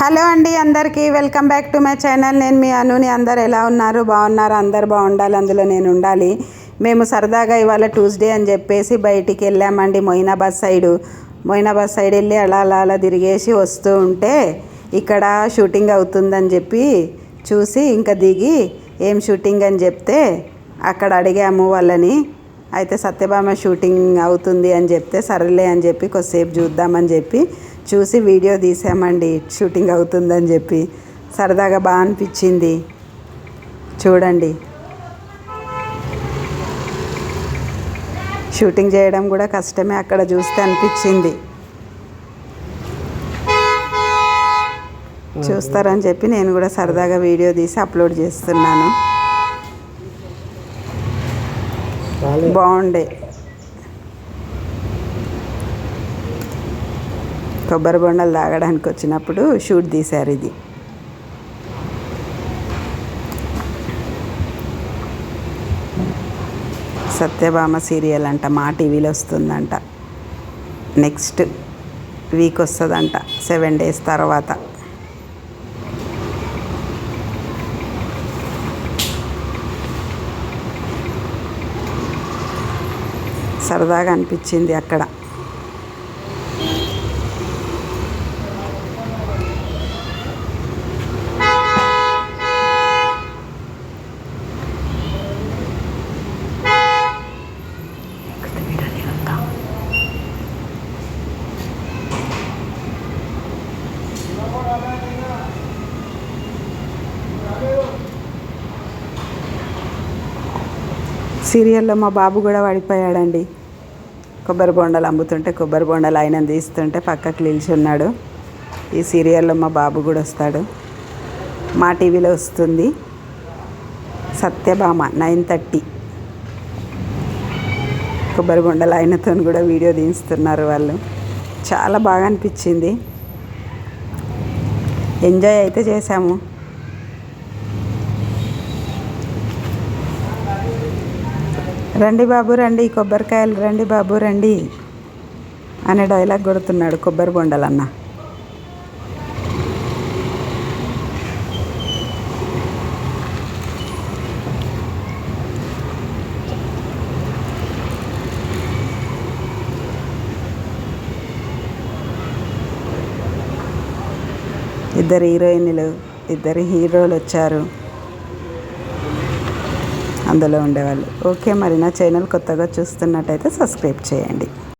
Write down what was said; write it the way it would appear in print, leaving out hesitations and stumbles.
Hello అండి, అందరికీ welcome back to my channel. నేను మీ అనుని. అందరు ఎలా ఉన్నారు? బాగున్నారు? అందరు బాగుండాలి, అందులో నేను ఉండాలి. మేము సరదాగా ఇవాళ ట్యూస్డే అని చెప్పేసి బయటికి వెళ్ళామండి. మొయినాబాద్ సైడ్ వెళ్ళి అలా తిరిగేసి వస్తూ ఉంటే ఇక్కడ షూటింగ్ అవుతుందని చెప్పి చూసి ఇంకా దిగి ఏం షూటింగ్ అని చెప్తే అక్కడ అడిగాము వాళ్ళని. అయితే సత్యభామ షూటింగ్ అవుతుంది అని చెప్తే సరేలే అని చెప్పి కొద్దిసేపు చూద్దామని చెప్పి చూసి వీడియో తీసామండి. షూటింగ్ అవుతుందని చెప్పి సరదాగా బాగా అనిపించింది. చూడండి, షూటింగ్ చేయడం కూడా కష్టమే అక్కడ చూస్తే అనిపించింది. చూస్తారని చెప్పి నేను కూడా సరదాగా వీడియో తీసి అప్లోడ్ చేస్తున్నాను. బాగుండే కొబ్బరి బొండలు తాగడానికి వచ్చినప్పుడు షూట్ తీశారు. ఇది సత్యభామ సీరియల్ అంట, మా టీవీలో వస్తుందంట. నెక్స్ట్ వీక్ వస్తుందంట, 7 days తర్వాత. సరదాగా అనిపించింది అక్కడ. సీరియల్లో మా బాబు కూడా పడిపోయాడండి. కొబ్బరి బొండలు అమ్ముతుంటే కొబ్బరి బొండలు ఆయన తీస్తుంటే పక్కకు నిల్చున్నాడు. ఈ సీరియల్లో మా బాబు కూడా వస్తాడు. మా టీవీలో వస్తుంది సత్యభామ 9:30. కొబ్బరి బొండలు ఆయనతో కూడా వీడియో తీస్తున్నారు వాళ్ళు. చాలా బాగా అనిపించింది. ఎంజాయ్ అయితే చేశాము. రండి బాబు రండి, కొబ్బరికాయలు రండి బాబు రండి అనే డైలాగ్ కొడుతున్నాడు కొబ్బరి బొండలన్న. ఇద్దరు హీరోయిన్లు, ఇద్దరు హీరోలు వచ్చారు అందులో ఉండేవాళ్ళు. ఓకే, మరి నా ఛానల్ కొత్తగా చూస్తున్నట్టయితే సబ్స్క్రైబ్ చేయండి.